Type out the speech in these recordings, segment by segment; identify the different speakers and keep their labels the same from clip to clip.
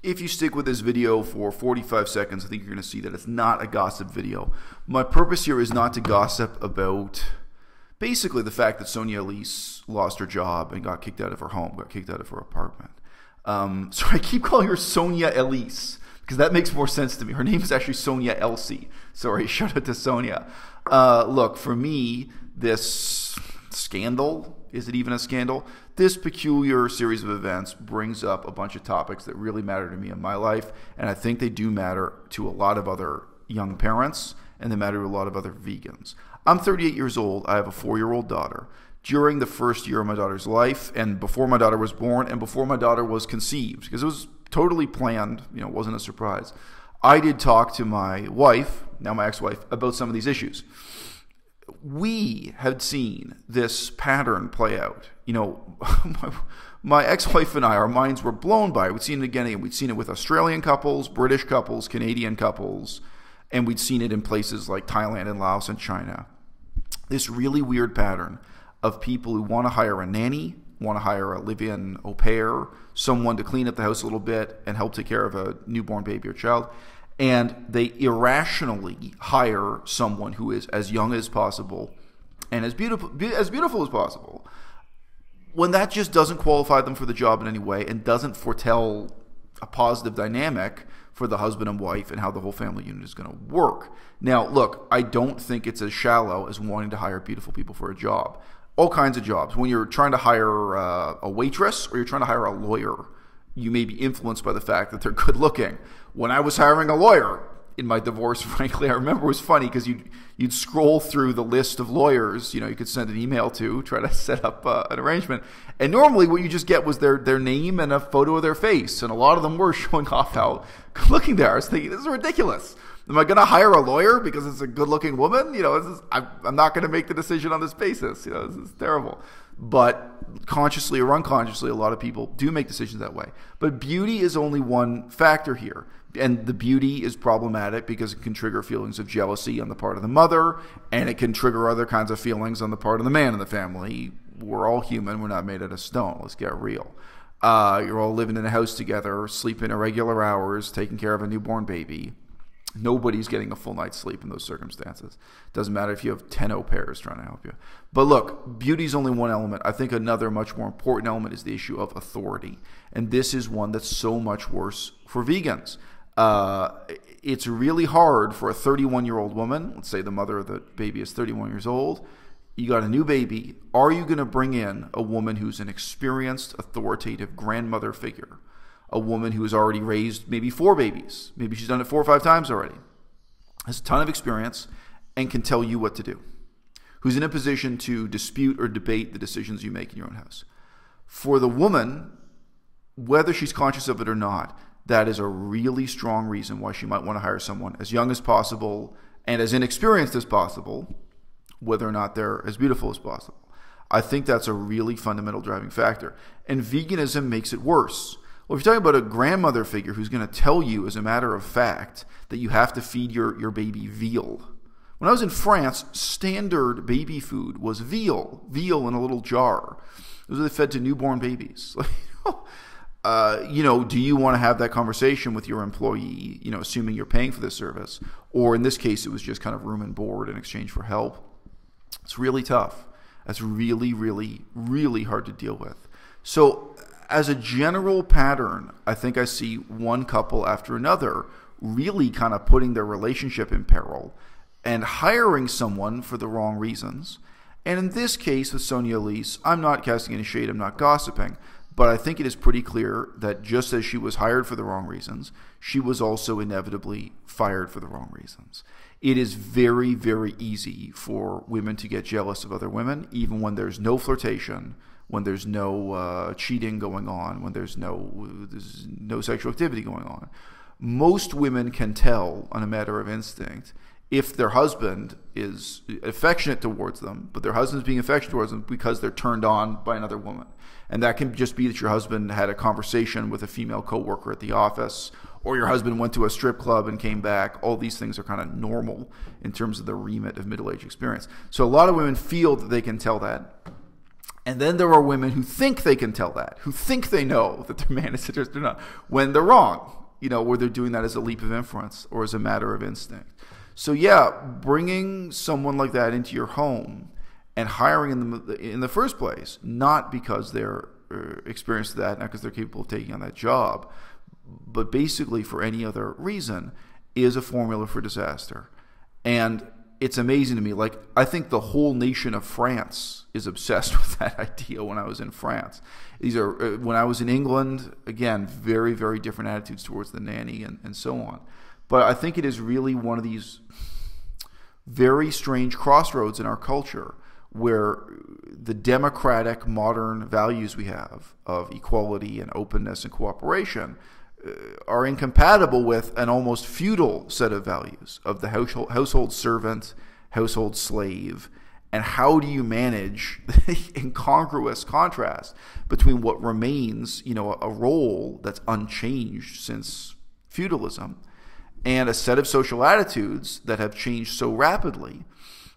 Speaker 1: If you stick with this video for 45 seconds, I think you're going to see that it's not a gossip video. My purpose here is not to gossip about basically the fact that Sonia Elsie lost her job and got kicked out of her home, got kicked out of her apartment. So I keep calling her Sonia Elsie because that makes more sense to me. Her name is actually Sonia Elsie. Sorry, shout out to Sonia. Look, for me, this scandal, is it even a scandal? This peculiar series of events brings up a bunch of topics that really matter to me in my life, and I think they do matter to a lot of other young parents, and they matter to a lot of other vegans. I'm 38 years old. I have a 4-year-old daughter. During the first year of my daughter's life, and before my daughter was born, and before my daughter was conceived, because it was totally planned, it wasn't a surprise, I did talk to my wife, now my ex-wife, about some of these issues. We had seen this pattern play out. My ex-wife and I, our minds were blown by it. We'd seen it again, and we'd seen it with Australian couples, British couples, Canadian couples, and we'd seen it in places like Thailand and Laos and China. This really weird pattern of people who want to hire a nanny, want to hire a live-in au pair, someone to clean up the house a little bit and help take care of a newborn baby or child, and they irrationally hire someone who is as young as possible and as beautiful as possible, when that just doesn't qualify them for the job in any way and doesn't foretell a positive dynamic for the husband and wife and how the whole family unit is going to work. Now, look, I don't think it's as shallow as wanting to hire beautiful people for a job. All kinds of jobs. When you're trying to hire a waitress or you're trying to hire a lawyer, you may be influenced by the fact that they're good looking. When I was hiring a lawyer in my divorce, frankly, I remember it was funny because you'd scroll through the list of lawyers, you could send an email to, try to set up an arrangement. And normally what you just get was their name and a photo of their face. And a lot of them were showing off how good looking they are. I was thinking, this is ridiculous. Am I going to hire a lawyer because it's a good looking woman? I'm not going to make the decision on this basis. This is terrible. But consciously or unconsciously, a lot of people do make decisions that way. But beauty is only one factor here. And the beauty is problematic because it can trigger feelings of jealousy on the part of the mother, and it can trigger other kinds of feelings on the part of the man in the family. We're all human. We're not made out of stone. Let's get real. You're all living in a house together, sleeping irregular hours, taking care of a newborn baby. Nobody's getting a full night's sleep in those circumstances. Doesn't matter if you have 10 au pairs trying to help you. But look, beauty is only one element. I think another much more important element is the issue of authority. And this is one that's so much worse for vegans. It's really hard for a 31-year-old woman, let's say the mother of the baby is 31 years old, you got a new baby, are you going to bring in a woman who's an experienced, authoritative grandmother figure? A woman who has already raised maybe 4 babies. Maybe she's done it 4 or 5 times already. Has a ton of experience and can tell you what to do. Who's in a position to dispute or debate the decisions you make in your own house. For the woman, whether she's conscious of it or not, that is a really strong reason why she might want to hire someone as young as possible and as inexperienced as possible, whether or not they're as beautiful as possible. I think that's a really fundamental driving factor. And veganism makes it worse. Well, if you're talking about a grandmother figure who's going to tell you, as a matter of fact, that you have to feed your baby veal. When I was in France, standard baby food was veal in a little jar. Those are fed to newborn babies. Do you want to have that conversation with your employee, assuming you're paying for this service? Or in this case, it was just kind of room and board in exchange for help. It's really tough. That's really, really, really hard to deal with. So as a general pattern, I think I see one couple after another really kind of putting their relationship in peril and hiring someone for the wrong reasons. And in this case with Sonia Elsie, I'm not casting any shade, I'm not gossiping, but I think it is pretty clear that just as she was hired for the wrong reasons, she was also inevitably fired for the wrong reasons. It is very, very easy for women to get jealous of other women, even when there's no flirtation, when there's no cheating going on, when there's no sexual activity going on. Most women can tell on a matter of instinct if their husband is affectionate towards them, but their husband's being affectionate towards them because they're turned on by another woman. And that can just be that your husband had a conversation with a female coworker at the office, or your husband went to a strip club and came back. All these things are kind of normal in terms of the remit of middle-age experience. So a lot of women feel that they can tell that. And then there are women who think they can tell that, who think they know that their man is interested or not, when they're wrong, where they're doing that as a leap of inference or as a matter of instinct. So yeah, bringing someone like that into your home and hiring them in the first place, not because they're experienced to that, not because they're capable of taking on that job, but basically for any other reason, is a formula for disaster. And it's amazing to me. Like, I think the whole nation of France is obsessed with that idea when I was in France. When I was in England, again, very, very different attitudes towards the nanny and so on. But I think it is really one of these very strange crossroads in our culture where the democratic modern values we have of equality and openness and cooperation are incompatible with an almost feudal set of values of the household servant, household slave, and how do you manage the incongruous contrast between what remains, a role that's unchanged since feudalism, and a set of social attitudes that have changed so rapidly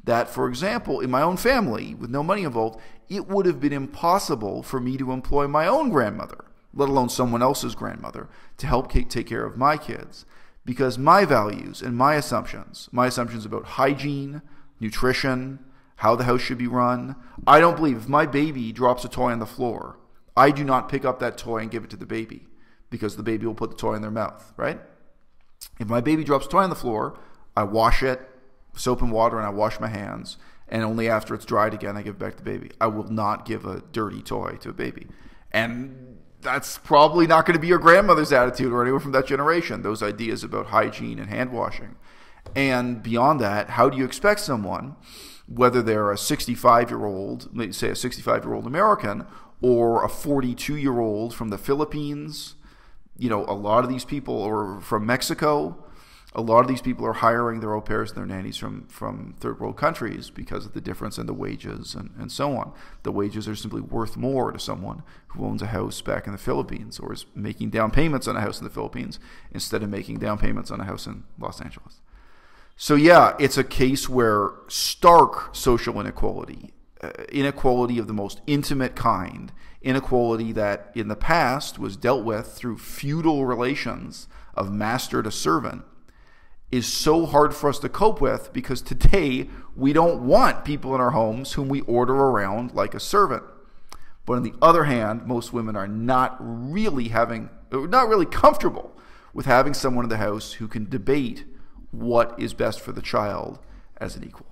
Speaker 1: that, for example, in my own family, with no money involved, it would have been impossible for me to employ my own grandmother, let alone someone else's grandmother, to help take care of my kids. Because my values and my assumptions about hygiene, nutrition, how the house should be run, I don't believe if my baby drops a toy on the floor, I do not pick up that toy and give it to the baby because the baby will put the toy in their mouth, right? If my baby drops a toy on the floor, I wash it, soap and water, and I wash my hands, and only after it's dried again, I give it back to the baby. I will not give a dirty toy to a baby. And that's probably not going to be your grandmother's attitude or anyone from that generation, those ideas about hygiene and hand washing. And beyond that, how do you expect someone, whether they're a 65-year-old, say a 65-year-old American, or a 42-year-old from the Philippines, a lot of these people, or from Mexico, a lot of these people are hiring their au pairs and their nannies from third world countries because of the difference in the wages and so on. The wages are simply worth more to someone who owns a house back in the Philippines or is making down payments on a house in the Philippines instead of making down payments on a house in Los Angeles. So yeah, it's a case where stark social inequality, inequality of the most intimate kind, inequality that in the past was dealt with through feudal relations of master to servant, is so hard for us to cope with because today we don't want people in our homes whom we order around like a servant. But on the other hand, most women are not really comfortable with having someone in the house who can debate what is best for the child as an equal.